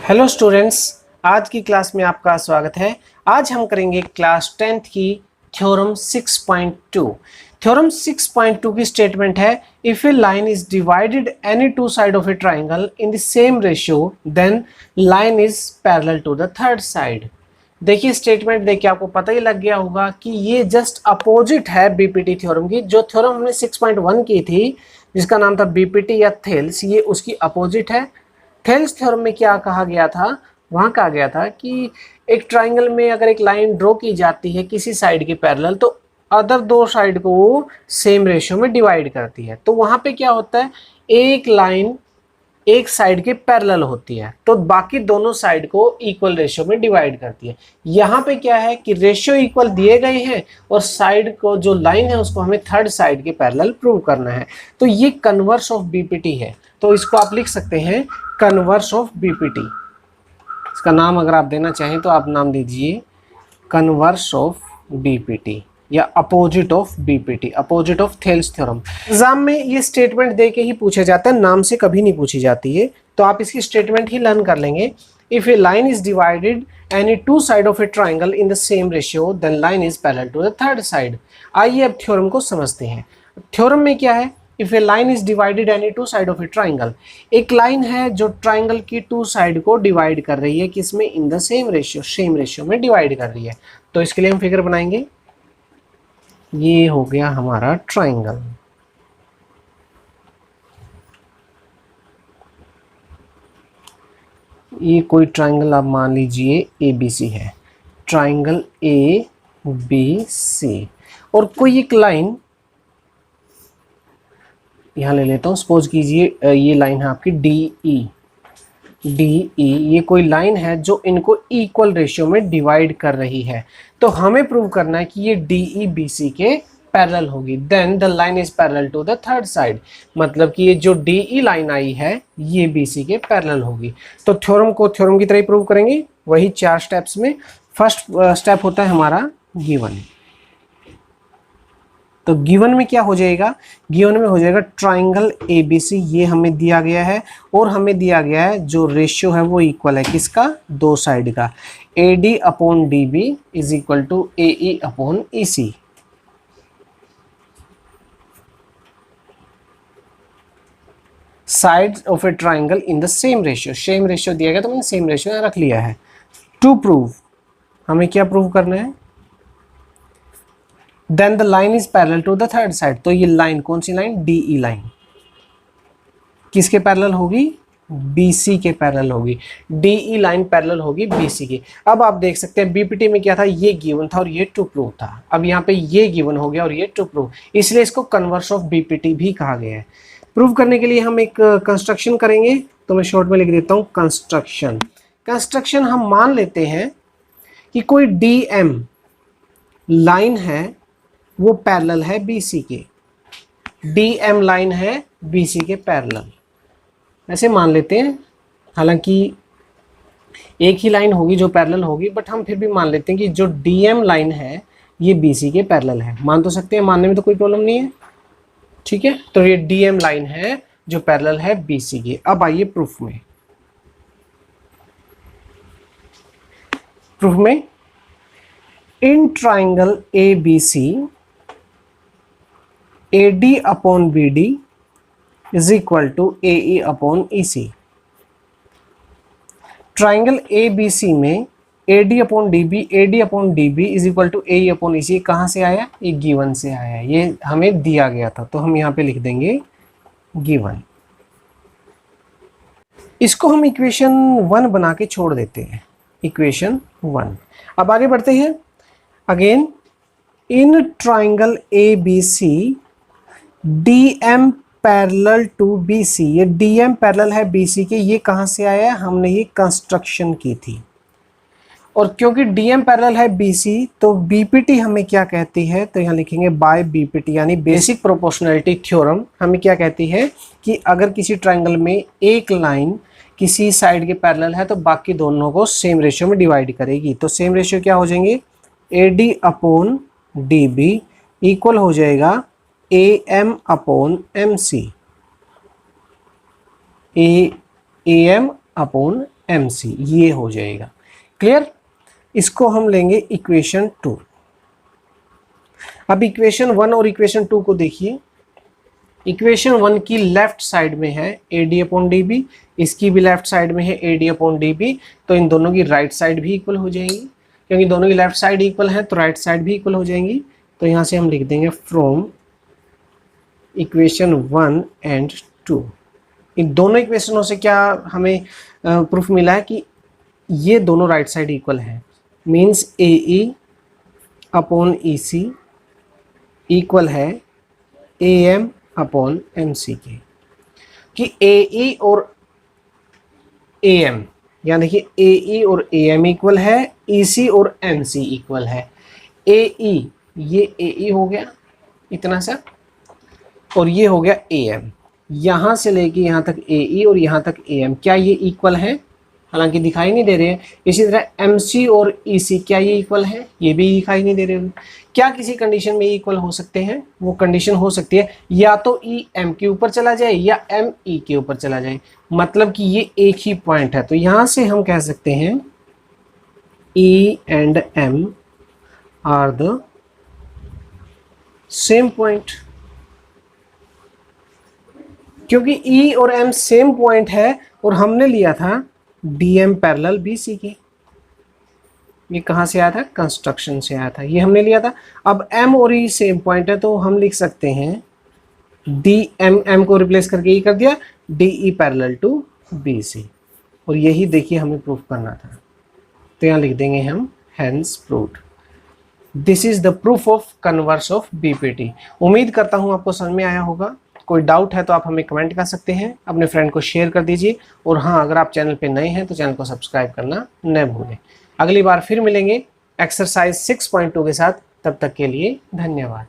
Hello students, आज की class में आपका स्वागत है। आज हम करेंगे क्लास 10th की थ्योरम 6.2। थ्योरम 6.2 की स्टेटमेंट है, if a line is divided any two side of a triangle in the same ratio then line is parallel to the third side. देखिए स्टेटमेंट देखिए आपको पता ही लग गया होगा कि ये जस्ट अपोजिट है बीपीटी थ्योरम की। जो थ्योरम हमने 6.1 की थी जिसका नाम था बीपीटी या थेल्स, ये उसकी अपोजिट है। थेल्स थ्योरम में क्या कहा गया था, वहां कहा गया था कि एक ट्राइंगल में अगर एक लाइन ड्रॉ की जाती है किसी साइड के पैरेलल तो अदर दो साइड को वो सेम रेशियो में डिवाइड करती है। तो वहां पे क्या होता है, एक लाइन एक साइड के पैरेलल होती है तो बाकी दोनों साइड को इक्वल रेशियो में डिवाइड करती है। यहाँ पे क्या है कि रेशियो इक्वल दिए गए हैं और साइड को जो लाइन है उसको हमें थर्ड साइड के पैरेलल प्रूव करना है। तो ये कन्वर्स ऑफ बीपीटी है, तो इसको आप लिख सकते हैं कन्वर्स ऑफ बीपीटी। इसका नाम अगर आप देना चाहें तो आप नाम दीजिए कन्वर्स ऑफ बीपीटी या opposite of BPT, opposite of Thales theorem. Exam में ये स्टेटमेंट दे के ही पूछा जाता है, नाम से कभी नहीं पूछी जाती है। तो आप इसकी स्टेटमेंट ही लर्न कर लेंगे। If a line is divided any two side of a triangle in the same ratio then line is parallel to the third side. आइए अब थ्योरम को समझते हैं। थ्योरम में क्या है, if a line is divided any two side of a triangle, एक line है जो ट्राइंगल की टू साइड को डिवाइड कर रही है, किसमें, इन the same ratio, same ratio में डिवाइड कर रही है। तो इसके लिए हम फिगर बनाएंगे। ये हो गया हमारा ट्राइंगल। ये कोई ट्राइंगल आप मान लीजिए ABC है, ट्राइंगल ABC। और कोई एक लाइन यहां ले लेता हूं, सपोज कीजिए ये लाइन है आपकी DE। ये कोई लाइन है जो इनको इक्वल रेशियो में डिवाइड कर रही है। तो हमें प्रूव करना है कि ये DE BC के पैरेलल होगी। Then the line is parallel to the third side, मतलब कि ये जो DE लाइन आई है ये BC के पैरेलल होगी। तो थ्योरम को थ्योरम की तरह ही प्रूव करेंगे, वही 4 स्टेप्स में। फर्स्ट स्टेप होता है हमारा गिवन। तो गिवन में क्या हो जाएगा, गिवन में हो जाएगा ट्राइंगल ABC, ये हमें दिया गया है और हमें दिया गया है जो रेशियो है वो इक्वल है किसका, दो साइड का। AD upon DB is equal to AE upon EC। Sides of a triangle in the same ratio, same ratio दिया गया तो मैंने सेम रेशियो रख लिया है। टू प्रूव, हमें क्या प्रूव करना है, then the line is parallel to the third side. तो ये लाइन कौन सी लाइन, DE लाइन किसके पैरेलल होगी, BC के पैरेलल होगी। DE लाइन पैरेलल होगी BC की। अब आप देख सकते हैं बीपीटी में क्या था, ये गिवन था और ये टू प्रूव था। अब यहाँ पे ये गिवन हो गया और ये टू प्रूव, इसलिए इसको कन्वर्स ऑफ बीपीटी भी कहा गया है। प्रूव करने के लिए हम एक कंस्ट्रक्शन करेंगे, तो मैं शॉर्ट में लिख देता हूँ कंस्ट्रक्शन। कंस्ट्रक्शन हम मान लेते हैं कि कोई DM लाइन है वो पैरेलल है BC के, DM लाइन है BC के पैरेलल, ऐसे मान लेते हैं। हालांकि एक ही लाइन होगी जो पैरेलल होगी, बट हम फिर भी मान लेते हैं कि जो DM लाइन है ये BC के पैरेलल है। मान तो सकते हैं, मानने में तो कोई प्रॉब्लम नहीं है, ठीक है। तो ये DM लाइन है जो पैरेलल है BC की। अब आइए प्रूफ में। प्रूफ में, in triangle ABC AD upon BD is equal to AE upon EC। Triangle ABC में AD upon DB is equal to AE upon EC कहाँ से आया, ये गिवन से आया, ये हमें दिया गया था, तो हम यहाँ पे लिख देंगे गिवन। इसको हम इक्वेशन 1 बना के छोड़ देते हैं, इक्वेशन 1। अब आगे बढ़ते हैं। Again, in triangle ABC DM parallel to BC, ये DM पैरेलल है BC के, ये कहाँ से आया, हमने ये कंस्ट्रक्शन की थी। और क्योंकि DM पैरेलल है BC तो BPT हमें क्या कहती है, तो यहाँ लिखेंगे बाय BPT, यानी बेसिक प्रोपोर्शनैलिटी थ्योरम हमें क्या कहती है कि अगर किसी ट्राइंगल में एक लाइन किसी साइड के पैरेलल है तो बाकी दोनों को सेम रेशियो में डिवाइड करेगी। तो सेम रेशियो क्या हो जाएंगे, AD अपॉन DB इक्वल हो जाएगा AM upon MC, AM upon MC, ये हो जाएगा। क्लियर? इसको हम लेंगे इक्वेशन 2। अब इक्वेशन 1 और इक्वेशन 2 को देखिए। इक्वेशन 1 की लेफ्ट साइड में है AD/DB, इसकी भी लेफ्ट साइड में है AD/DB, तो इन दोनों की राइट साइड भी इक्वल हो जाएंगी, क्योंकि दोनों की लेफ्ट साइड इक्वल है तो राइट साइड भी इक्वल हो जाएंगी। तो यहाँ से हम लिख देंगे फ्रॉम इक्वेशन 1 एंड 2। इन दोनों इक्वेशनों से क्या हमें प्रूफ मिला है कि ये दोनों राइट साइड इक्वल है, मीन्स AE/EC इक्वल है AM/MC के, कि AE और AM, यानी कि AE और AM इक्वल है, EC और MC इक्वल है। AE, ये AE हो गया इतना सा, और ये हो गया AM। यहाँ से लेके यहाँ तक AE और यहाँ तक AM, क्या ये इक्वल है? हालांकि दिखाई नहीं दे रहे हैं। इसी तरह MC और EC, क्या ये इक्वल है? ये भी दिखाई नहीं दे रहे हैं। क्या किसी कंडीशन में इक्वल हो सकते हैं? वो कंडीशन हो सकती है या तो E M के ऊपर चला जाए या M E के ऊपर चला जाए, मतलब कि ये एक ही पॉइंट है। तो यहां से हम कह सकते हैं E and M are the same point, क्योंकि E और M सेम पॉइंट है और हमने लिया था DM पैरेलल BC के। ये कहाँ से आया था? कंस्ट्रक्शन से आया था, ये हमने लिया था। अब M और E सेम पॉइंट है तो हम लिख सकते हैं DM को रिप्लेस करके E कर दिया, DE पैरेलल टू BC, और यही देखिए हमें प्रूफ करना था। तो यहाँ लिख देंगे हम hence proved. This is the proof of converse of BPT। उम्मीद करता हूँ आपको समझ में आया होगा। कोई डाउट है तो आप हमें कमेंट कर सकते हैं, अपने फ्रेंड को शेयर कर दीजिए, और हाँ, अगर आप चैनल पे नए हैं तो चैनल को सब्सक्राइब करना न भूलें। अगली बार फिर मिलेंगे एक्सरसाइज 6.2 के साथ, तब तक के लिए धन्यवाद।